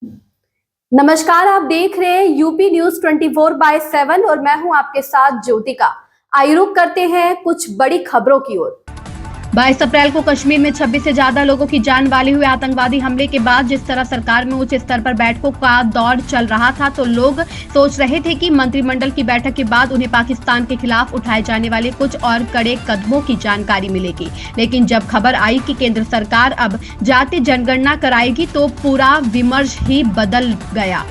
नमस्कार, आप देख रहे हैं यूपी न्यूज 24/7 और मैं हूं आपके साथ ज्योतिका। आइए रुक करते हैं कुछ बड़ी खबरों की ओर। 22 अप्रैल को कश्मीर में 26 से ज्यादा लोगों की जान वाले हुए आतंकवादी हमले के बाद जिस तरह सरकार में उच्च स्तर पर बैठकों का दौर चल रहा था, तो लोग सोच रहे थे कि मंत्रिमंडल की बैठक के बाद उन्हें पाकिस्तान के खिलाफ उठाए जाने वाले कुछ और कड़े कदमों की जानकारी मिलेगी। लेकिन जब खबर आई कि केंद्र सरकार अब जातीय जनगणना कराएगी, तो पूरा विमर्श ही बदल गया।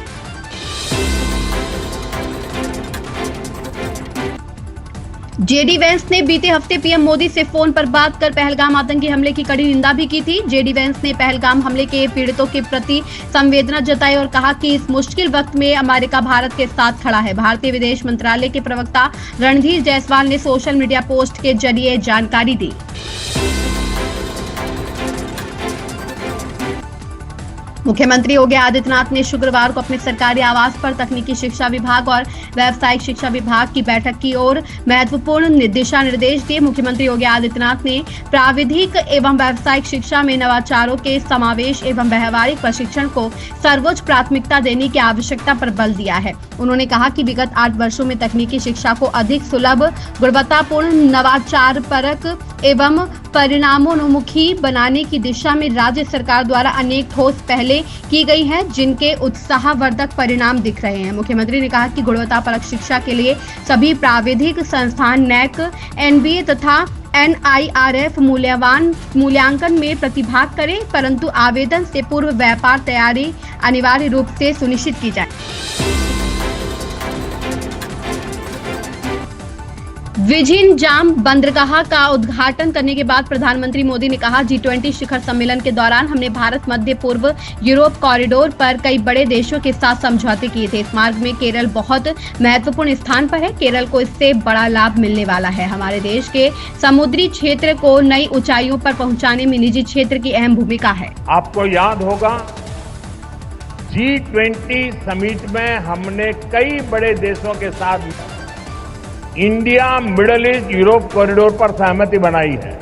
जेडी वेंस ने बीते हफ्ते पीएम मोदी से फोन पर बात कर पहलगाम आतंकी हमले की कड़ी निंदा भी की थी। जेडी वेंस ने पहलगाम हमले के पीड़ितों के प्रति संवेदना जताई और कहा कि इस मुश्किल वक्त में अमेरिका भारत के साथ खड़ा है। भारतीय विदेश मंत्रालय के प्रवक्ता रणधीर जायसवाल ने सोशल मीडिया पोस्ट के जरिए जानकारी दी। मुख्यमंत्री योगी आदित्यनाथ ने शुक्रवार को अपने सरकारी आवास पर तकनीकी शिक्षा विभाग और व्यावसायिक शिक्षा विभाग की बैठक की और महत्वपूर्ण दिशा निर्देश दिए। मुख्यमंत्री योगी आदित्यनाथ ने प्राविधिक एवं व्यावसायिक शिक्षा में नवाचारों के समावेश एवं व्यवहारिक प्रशिक्षण को सर्वोच्च प्राथमिकता देने की आवश्यकता पर बल दिया है। उन्होंने कहा कि विगत 8 वर्षों में तकनीकी शिक्षा को अधिक सुलभ, गुणवत्तापूर्ण, नवाचारपरक एवं परिणामोन्मुखी बनाने की दिशा में राज्य सरकार द्वारा अनेक ठोस पहले की गई हैं, जिनके उत्साहवर्धक परिणाम दिख रहे हैं। मुख्यमंत्री ने कहा कि गुणवत्तापरक शिक्षा के लिए सभी प्राविधिक संस्थान नैक, एनबीए तथा NIRF मूल्यांकन में प्रतिभाग करें, परंतु आवेदन से पूर्व व्यापार तैयारी अनिवार्य रूप से सुनिश्चित की जाए। विजिन जाम बंदरगाह का उद्घाटन करने के बाद प्रधानमंत्री मोदी ने कहा, G20 शिखर सम्मेलन के दौरान हमने भारत मध्य पूर्व यूरोप कॉरिडोर पर कई बड़े देशों के साथ समझौते किए थे। इस मार्ग में केरल बहुत महत्वपूर्ण स्थान पर है। केरल को इससे बड़ा लाभ मिलने वाला है। हमारे देश के समुद्री क्षेत्र को नई ऊंचाइयों पर पहुंचाने में निजी क्षेत्र की अहम भूमिका है। आपको याद होगा, G20 समिट में हमने कई बड़े देशों के साथ India middle east Europe corridor पर सहमति बनाई है।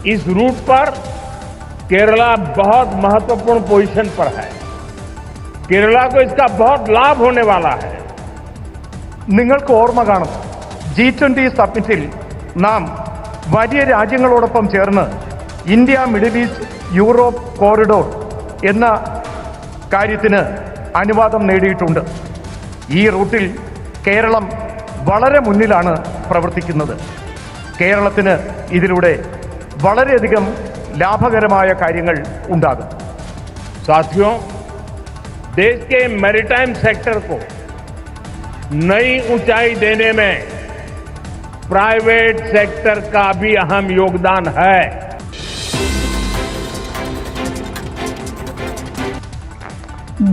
इस रूट पर केरला बहुत महत्वपूर्ण पोजीशन पर है। केरला को इसका बहुत लाभ होने वाला है। നിങ്ങൾക്ക് ഓർമ്മ കാണും, G20 സമ്മിറ്റിൽ നാം വലിയ രാജ്യങ്ങളോടൊപ്പം ചേർന്ന് India middle east Europe corridor എന്ന കാര്യത്തിന് അനുവാദം നേടിയിട്ടുണ്ട്. ഈ റൂട്ടിൽ കേരളം വളരെ മുന്നിലാണ് പ്രവർത്തിക്കുന്നത്. കേരളത്തിന് ഇതിലൂടെ വളരെയധികം ലാഭകരമായ കാര്യങ്ങൾ ഉണ്ടാകും. साथियों, देश के मैरीटाइम सेक्टर को नई ऊंचाई देने में प्राइवेट सेक्टर का भी अहम योगदान है।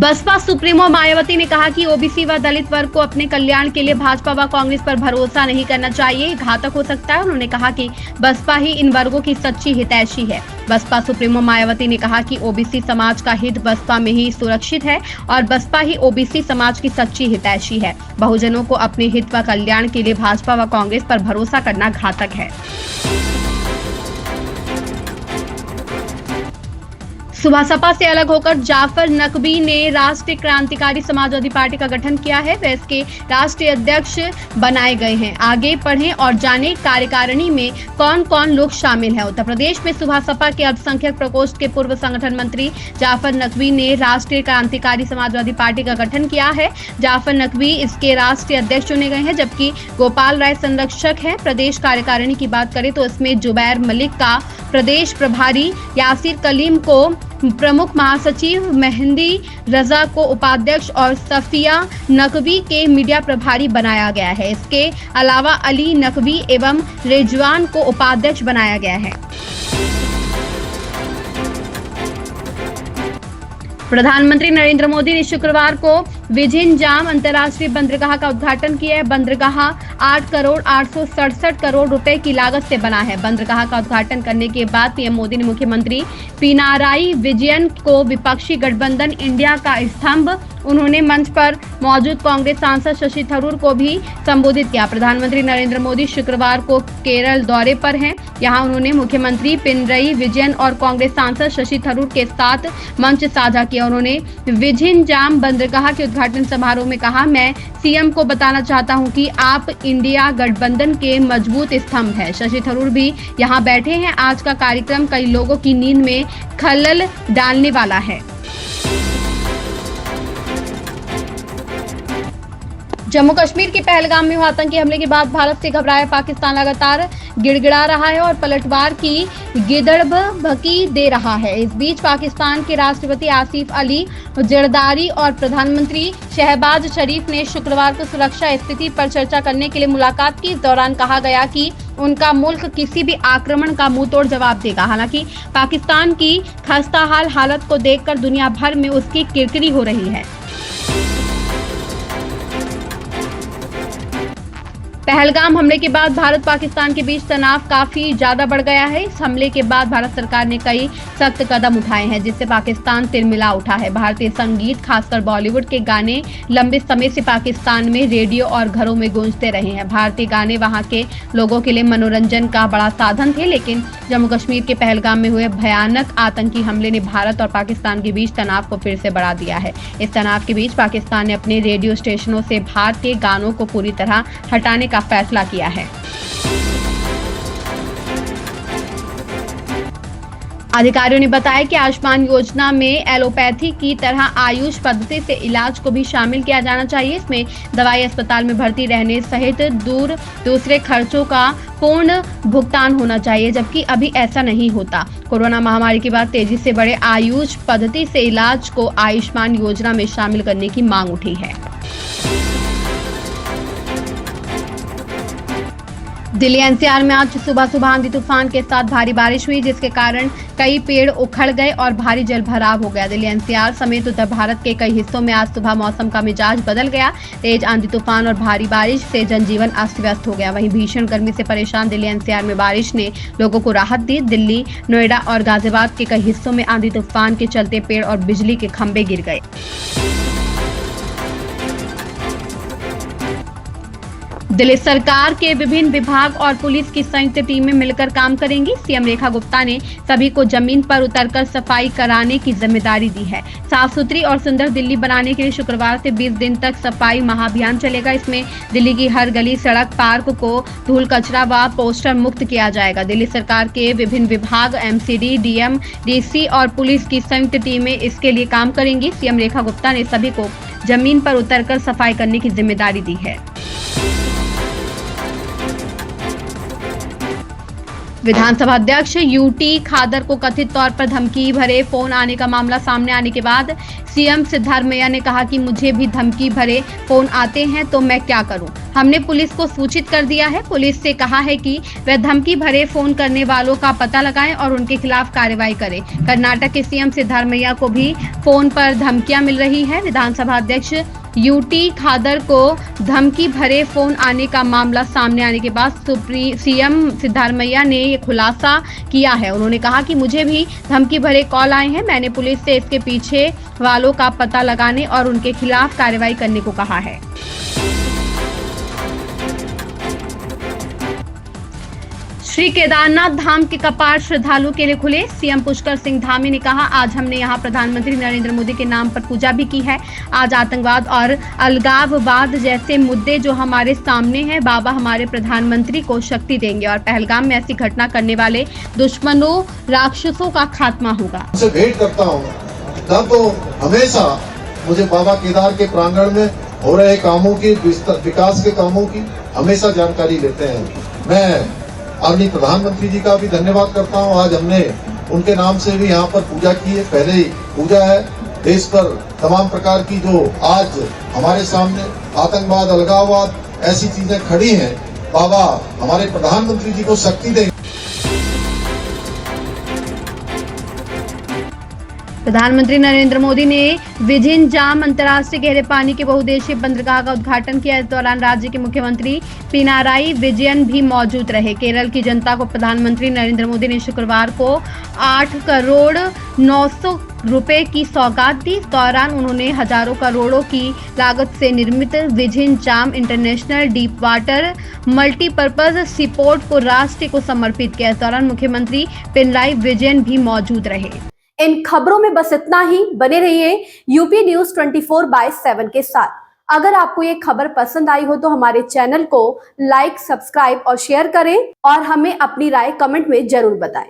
बसपा सुप्रीमो मायावती ने कहा कि ओबीसी व दलित वर्ग को अपने कल्याण के लिए भाजपा व कांग्रेस पर भरोसा नहीं करना चाहिए, घातक हो सकता है। उन्होंने कहा कि बसपा ही इन वर्गों की सच्ची हितैषी है। बसपा सुप्रीमो मायावती ने कहा कि ओबीसी समाज का हित बसपा में ही सुरक्षित है और बसपा ही ओबीसी समाज की सच्ची हितैषी है। बहुजनों को अपने हित व कल्याण के लिए भाजपा व कांग्रेस पर भरोसा करना घातक है। सुबह सपा से अलग होकर जाफर नकवी ने राष्ट्रीय क्रांतिकारी समाजवादी पार्टी का गठन किया है। वे इसके राष्ट्रीय अध्यक्ष बनाए गए हैं। आगे पढ़ें और जानें कार्यकारिणी में कौन कौन लोग शामिल हैं। उत्तर प्रदेश में सुबह सपा के अल्पसंख्यक प्रकोष्ठ के पूर्व संगठन मंत्री जाफर नकवी ने राष्ट्रीय क्रांतिकारी समाजवादी पार्टी का गठन किया है। जाफर नकवी इसके राष्ट्रीय अध्यक्ष चुने गए हैं, जबकि गोपाल राय संरक्षक हैं। प्रदेश कार्यकारिणी की बात करें तो इसमें जुबैर मलिक का प्रदेश प्रभारी, यासिर कलीम को प्रमुख महासचिव, मेहंदी रजा को उपाध्यक्ष और सफिया नकवी के मीडिया प्रभारी बनाया गया है। इसके अलावा अली नकवी एवं रिजवान को उपाध्यक्ष बनाया गया है। प्रधानमंत्री नरेंद्र मोदी ने शुक्रवार को विझिंजाम अंतर्राष्ट्रीय बंदरगाह का उद्घाटन किया है। बंदरगाह 8 करोड़ 867 करोड़ रुपए की लागत से बना है। बंदरगाह का उद्घाटन करने के बाद पीएम मोदी ने मुख्यमंत्री पिनाराई विजयन को विपक्षी गठबंधन इंडिया का स्तंभ, उन्होंने मंच पर मौजूद कांग्रेस सांसद शशि थरूर को भी संबोधित किया। प्रधानमंत्री नरेंद्र मोदी शुक्रवार को केरल दौरे पर हैं। यहां उन्होंने मुख्यमंत्री पिनरई विजयन और कांग्रेस सांसद शशि थरूर के साथ मंच साझा किया। उन्होंने विझिंजाम बंदरगाह के उद्घाटन समारोह में कहा, मैं सीएम को बताना चाहता हूं कि आप इंडिया गठबंधन के मजबूत स्तंभ हैं। शशि थरूर भी यहां बैठे हैं। आज का कार्यक्रम कई लोगों की नींद में खलल डालने वाला है। जम्मू कश्मीर के पहलगाम में हुए आतंकी हमले के बाद भारत से घबराया पाकिस्तान लगातार गिड़गिड़ा रहा है और पलटवार की गिदड़भकी दे रहा है। इस बीच पाकिस्तान के राष्ट्रपति आसिफ अली जरदारी और प्रधानमंत्री शहबाज शरीफ ने शुक्रवार को सुरक्षा स्थिति पर चर्चा करने के लिए मुलाकात की। इस दौरान कहा गया कि उनका मुल्क किसी भी आक्रमण का मुंहतोड़ जवाब देगा। हालांकि पाकिस्तान की खस्ताहाल हालत को देखकर दुनिया भर में उसकी किरकिरी हो रही है। पहलगाम हमले के बाद भारत पाकिस्तान के बीच तनाव काफी ज्यादा बढ़ गया है। इस हमले के बाद भारत सरकार ने कई सख्त कदम उठाए हैं, जिससे पाकिस्तान तिरमिला उठा है। भारतीय संगीत, खासकर बॉलीवुड के गाने लंबे समय से पाकिस्तान में रेडियो और घरों में गूंजते रहे हैं। भारतीय गाने वहां के लोगों के लिए मनोरंजन का बड़ा साधन थे, लेकिन जम्मू कश्मीर के पहलगाम में हुए भयानक आतंकी हमले ने भारत और पाकिस्तान के बीच तनाव को फिर से बढ़ा दिया है। इस तनाव के बीच पाकिस्तान ने अपने रेडियो स्टेशनों से भारतीय गानों को पूरी तरह हटाने का फैसला किया है। अधिकारियों ने बताया कि आयुष्मान योजना में एलोपैथी की तरह आयुष पद्धति से इलाज को भी शामिल किया जाना चाहिए। इसमें दवाई, अस्पताल में भर्ती रहने सहित दूसरे खर्चों का पूर्ण भुगतान होना चाहिए, जबकि अभी ऐसा नहीं होता। कोरोना महामारी के बाद तेजी से बढ़े आयुष पद्धति से इलाज को आयुष्मान योजना में शामिल करने की मांग उठी है। दिल्ली एनसीआर में आज सुबह आंधी तूफान के साथ भारी बारिश हुई, जिसके कारण कई पेड़ उखड़ गए और भारी जलभराव हो गया। दिल्ली एनसीआर समेत उत्तर भारत के कई हिस्सों में आज सुबह मौसम का मिजाज बदल गया। तेज आंधी तूफान और भारी बारिश से जनजीवन अस्त व्यस्त हो गया। वहीं भीषण गर्मी से परेशान दिल्ली एनसीआर में बारिश ने लोगों को राहत दी। दिल्ली, नोएडा और गाजियाबाद के कई हिस्सों में आंधी तूफान के चलते पेड़ और बिजली के खंभे गिर गए। दिल्ली सरकार के विभिन्न विभाग और पुलिस की संयुक्त टीमें मिलकर काम करेंगी। सीएम रेखा गुप्ता ने सभी को जमीन पर उतरकर सफाई कराने की जिम्मेदारी दी है। साफ सुथरी और सुंदर दिल्ली बनाने के लिए शुक्रवार से 20 दिन तक सफाई महाअभियान चलेगा। इसमें दिल्ली की हर गली, सड़क, पार्क को धूल, कचरा व पोस्टर मुक्त किया जाएगा। दिल्ली सरकार के विभिन्न विभाग, एमसीडी, डीएम, डीसी और पुलिस की संयुक्त टीमें इसके लिए काम करेंगी। सीएम रेखा गुप्ता ने सभी को जमीन पर उतरकर सफाई करने की जिम्मेदारी दी है। विधानसभा अध्यक्ष यूटी खादर को कथित तौर पर धमकी भरे फोन आने का मामला सामने आने के बाद सीएम सिद्धारमैया ने कहा कि मुझे भी धमकी भरे फोन आते हैं तो मैं क्या करूं। हमने पुलिस को सूचित कर दिया है। पुलिस से कहा है कि वह धमकी भरे फोन करने वालों का पता लगाएं और उनके खिलाफ कार्रवाई करें। कर्नाटक के सीएम सिद्धारमैया को भी फोन पर धमकियां मिल रही है। विधानसभा अध्यक्ष यूटी खादर को धमकी भरे फोन आने का मामला सामने आने के बाद सीएम सिद्धारमैया ने ये खुलासा किया है। उन्होंने कहा कि मुझे भी धमकी भरे कॉल आए हैं। मैंने पुलिस से इसके पीछे वालों का पता लगाने और उनके खिलाफ कार्रवाई करने को कहा है। श्री केदारनाथ धाम के कपाट श्रद्धालुओं के लिए खुले। सीएम पुष्कर सिंह धामी ने कहा, आज हमने यहां प्रधानमंत्री नरेंद्र मोदी के नाम पर पूजा भी की है। आज आतंकवाद और अलगाववाद जैसे मुद्दे जो हमारे सामने हैं, बाबा हमारे प्रधानमंत्री को शक्ति देंगे और पहलगाम में ऐसी घटना करने वाले दुश्मनों, राक्षसों का खात्मा होगा। उनसे भेंट करता हूँ तब तो हमेशा मुझे बाबा केदार के प्रांगण में हो रहे कामों की, विकास के कामों की हमेशा जानकारी लेते हैं। मैं आदरणीय प्रधानमंत्री जी का भी धन्यवाद करता हूं। आज हमने उनके नाम से भी यहाँ पर पूजा की है। पहले ही पूजा है। देश पर तमाम प्रकार की जो आज हमारे सामने आतंकवाद, अलगाववाद ऐसी चीजें खड़ी हैं, बाबा हमारे प्रधानमंत्री जी को शक्ति दें। प्रधानमंत्री नरेंद्र मोदी ने विजिन जाम अंतर्राष्ट्रीय गहरे पानी के बहुउद्देशीय बंदरगाह का उद्घाटन किया। इस दौरान राज्य के मुख्यमंत्री पिनाराई विजयन भी मौजूद रहे। केरल की जनता को प्रधानमंत्री नरेंद्र मोदी ने शुक्रवार को 8 करोड़ 900 रुपए की सौगात दी। इस दौरान उन्होंने हजारों करोड़ों की लागत से निर्मित Vizhinjam international deep water multipurpose seaport को राष्ट्र को समर्पित किया। इस दौरान मुख्यमंत्री पिनराई विजयन भी मौजूद रहे। इन खबरों में बस इतना ही। बने रहिए यूपी न्यूज 24/7 के साथ। अगर आपको ये खबर पसंद आई हो तो हमारे चैनल को लाइक, सब्सक्राइब और शेयर करें और हमें अपनी राय कमेंट में जरूर बताएं।